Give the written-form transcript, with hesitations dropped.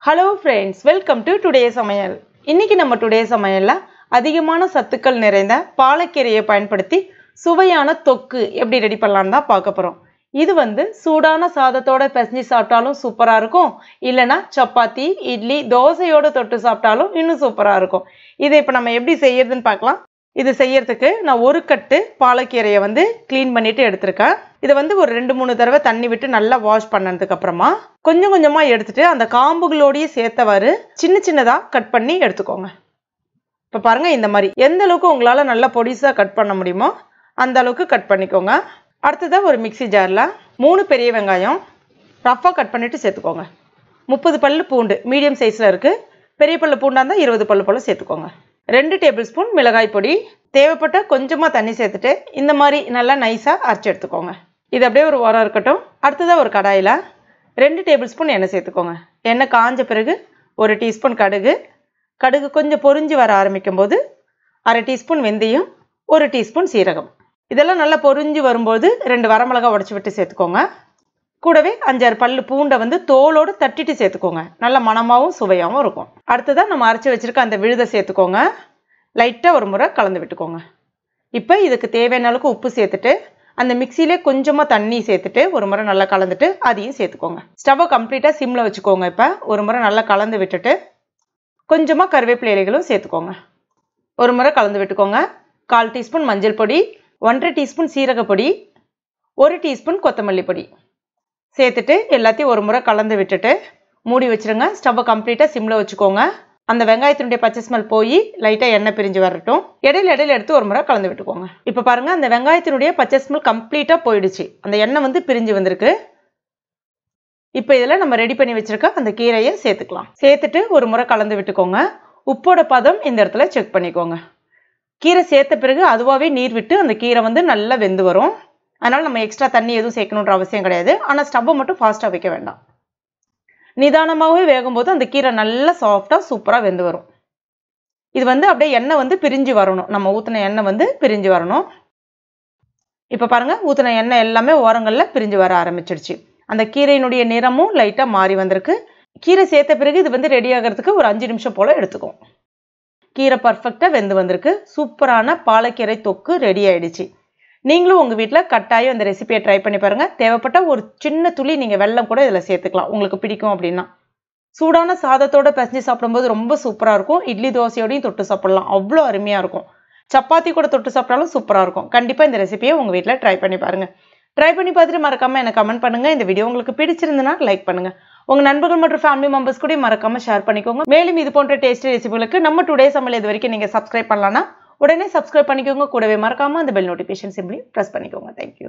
Hello friends, welcome to today's சமையல். இன்னைக்கு நம்ம today's சமையல்ல அதிகமான சத்துக்கள் நிறைந்த பாலக்கீரையை பயன்படுத்தி சுவையான தொக்கு எப்படி ரெடி பண்ணலாம்னு தான் பார்க்க போறோம். இது சூடான சாதத்தோட பிசைஞ்சு சாப்பிட்டாலும் சூப்பரா இருக்கும். இல்லனா சப்பாத்தி, இட்லி, தோசையோட தொட்டு சாப்பிட்டாலும் இன்னும் சூப்பரா இருக்கும். இதை இப்ப நம்ம எப்படி செய்யறதுன்னு பார்க்கலாம். இது செய்யறதுக்கு நான் ஒரு கட்டு பாலக்கீரையை க்ளீன் பண்ணிட்டு எடுத்துர்க்கேன். இத ஒரு 2-3 தடவை தண்ணி விட்டு நல்லா வாஷ் பண்ணதுக்கு அப்புறமா கொஞ்சம் கொஞ்சமா எடுத்துட்டு அந்த காம்புகளோடயே சேர்த்தவாறு சின்ன சின்னதா கட் பண்ணி எடுத்துக்கோங்க. இப்ப பாருங்க இந்த மாதிரி எந்த அளவுக்கு உங்களால நல்லா பொடிசா கட் பண்ண முடியுமோ அந்த அளவுக்கு கட் பண்ணிக்கோங்க. அடுத்ததா ஒரு மிக்ஸி ஜார்ல 3 பெரிய வெங்காயம் ரஃப்பா கட் பண்ணிட்டு சேர்த்துக்கோங்க. 30 பல்லு பூண்டு மீடியம் சைஸ்ல இருக்கு. பெரிய பல்லு பூண்டா இருந்தா 20 பல்லு போல சேர்த்துக்கோங்க. 2 டேபிள் ஸ்பூன் மிளகாய் பொடி, தேவைப்பட்ட கொஞ்சமா தண்ணி சேர்த்துட்டு இந்த மாதிரி நல்லா நைஸா அரைச்சு எடுத்துக்கோங்க. இது அப்படியே ஒரு வாரம் இருக்கட்டும். அடுத்ததா ஒரு கடாயில 2 டேபிள் ஸ்பூன் எண்ணெய் சேர்த்துக்கோங்க. எண்ணெய் காஞ்ச பிறகு 1 டீஸ்பூன் கடுகு, கடுகு கொஞ்சம் பொரிஞ்சு வர ஆரம்பிக்கும் போது 1/2 டீஸ்பூன் வெந்தயம், 1 டீஸ்பூன் சீரகம். இதெல்லாம் நல்லா பொரிஞ்சு வரும்போது 2 வரமிளகாய் உடைச்சு விட்டு சேர்த்துக்கோங்க. கூடவே 5-6 பல்லு பூண்டை தோலோடு தட்டிட்டு சேர்த்துக்கோங்க. நல்ல மணமாவும் சுவையாகவும் இருக்கும். அடுத்ததா நம்ம அரைச்சி வச்சிருக்க அந்த விழுதை சேர்த்துக்கோங்க. லைட்டா ஒரு முறை கலந்து விட்டுக்கோங்க. இப்போ இதுக்கு தேவையான அளவுக்கு உப்பு சேர்த்துட்டு அந்த மிக்சியிலே கொஞ்சமா தண்ணி சேர்த்துட்டு ஒரு முறை நல்லா கலந்துட்டு அதையும் சேர்த்துக்கோங்க. ஸ்டவ்வை கம்ப்ளீட்டா சிம்ல வச்சுக்கோங்க. இப்போ ஒரு முறை நல்லா கலந்து விட்டுட்டு கொஞ்சமா கருவேப்பிலை இலைகளும் சேர்த்துக்கோங்க. ஒரு முறை கலந்து விட்டுக்கோங்க. 1/4 டீஸ்பூன் மஞ்சள் பொடி, 1/2 டீஸ்பூன் சீரக பொடி, 1 டீஸ்பூன் கொத்தமல்லி பொடி சேர்த்துட்டு எல்லாத்தையும் ஒரு முறை கலந்து விட்டுட்டு மூடி வச்சிருங்க. ஸ்டவ்வை கம்ப்ளீட்டா சிம்ல வச்சுக்கோங்க. அந்த வெங்காயத்தினுடைய பச்சை ஸ்மெல் போய் லைட்டா எண்ணெய் பிரிஞ்சு வரட்டும். இடையில எடுத்து ஒரு முறை கலந்து விட்டுக்கோங்க. இப்ப பாருங்க அந்த வெங்காயத்தினுடைய பச்சை ஸ்மெல் கம்ப்ளீட்டா போயிடுச்சு. அந்த எண்ணெய் பிரிஞ்சு வந்திருக்கு. இப்போ இதில் நம்ம ரெடி பண்ணி வச்சிருக்க அந்த கீரையை சேர்த்துக்கலாம். சேர்த்துட்டு ஒரு முறை கலந்து விட்டுக்கோங்க. உப்போட பதம் இந்த இடத்துல செக் பண்ணிக்கோங்க. கீரை சேர்த்த பிறகு அதுவாகவே நீர் விட்டு அந்த கீரை நல்லா வெந்து வரும். அதனால நம்ம எக்ஸ்ட்ரா தண்ணி எதுவும் சேர்க்கணுன்ற அவசியம் கிடையாது. ஆனால் ஸ்டவ்வை மட்டும் ஃபாஸ்ட்டாக வைக்க வேண்டாம். நிதானமாகவே வேகும்போது அந்த கீரை நல்லா சாஃப்டாக சூப்பராக வெந்து வரும். இது அப்படியே எண்ணெய் பிரிஞ்சு வரணும். நம்ம ஊற்றின எண்ணெய் பிரிஞ்சு வரணும். இப்போ பாருங்க ஊற்றின எண்ணெய் எல்லாமே ஓரங்களில் பிரிஞ்சு வர ஆரம்பிச்சிடுச்சு. அந்த கீரையினுடைய நிறமும் லைட்டாக மாறி வந்திருக்கு. கீரை சேர்த்த பிறகு இது ரெடி ஆகிறதுக்கு ஒரு 5 நிமிஷம் போல் எடுத்துக்கும். கீரை பர்ஃபெக்டாக வெந்து வந்திருக்கு. சூப்பரான பாலக்கீரை தொக்கு ரெடி ஆயிடுச்சு. நீங்களும் உங்கள் வீட்டில் கட்டாயம் இந்த ரெசிபியை ட்ரை பண்ணி பாருங்கள். தேவைப்பட்ட ஒரு சின்ன துளி நீங்கள் வெல்லம் கூட இதில் சேர்த்துக்கலாம், உங்களுக்கு பிடிக்கும் அப்படின்னா. சூடான சாதத்தோட பிசைஞ்சு சாப்பிடும்போது ரொம்ப சூப்பராக இருக்கும். இட்லி தோசையோடையும் தொட்டு சாப்பிடலாம், அவ்வளோ அருமையாக இருக்கும். சப்பாத்தி கூட தொட்டு சாப்பிட்டாலும் சூப்பராக இருக்கும். கண்டிப்பாக இந்த ரெசிபியை உங்கள் வீட்டில் ட்ரை பண்ணி பாருங்கள். ட்ரை பண்ணி பார்த்துட்டு மறக்காமல் எனக்கு கமெண்ட் பண்ணுங்கள். இந்த வீடியோ உங்களுக்கு பிடிச்சிருந்துன்னா லைக் பண்ணுங்கள். உங்கள் நண்பர்கள் மற்றும் ஃபேமிலி மெம்பர்ஸ் கூட மறக்காமல் ஷேர் பண்ணிக்கோங்க. மேலும் இது போன்ற டேஸ்டி ரெசிபிகளுக்கு நம்ம டுடே சமையல் இது வரைக்கும் நீங்கள் சப்ஸ்கிரைப் பண்ணலாம்னா உடனே சப்ஸ்கிரைப் பண்ணிக்கோங்க. கூடவே மறக்காம அந்த பெல் நோட்டிஃபிகேஷன் சிம்பிளி பிரஸ் பண்ணிக்கோங்க. தேங்க்யூ.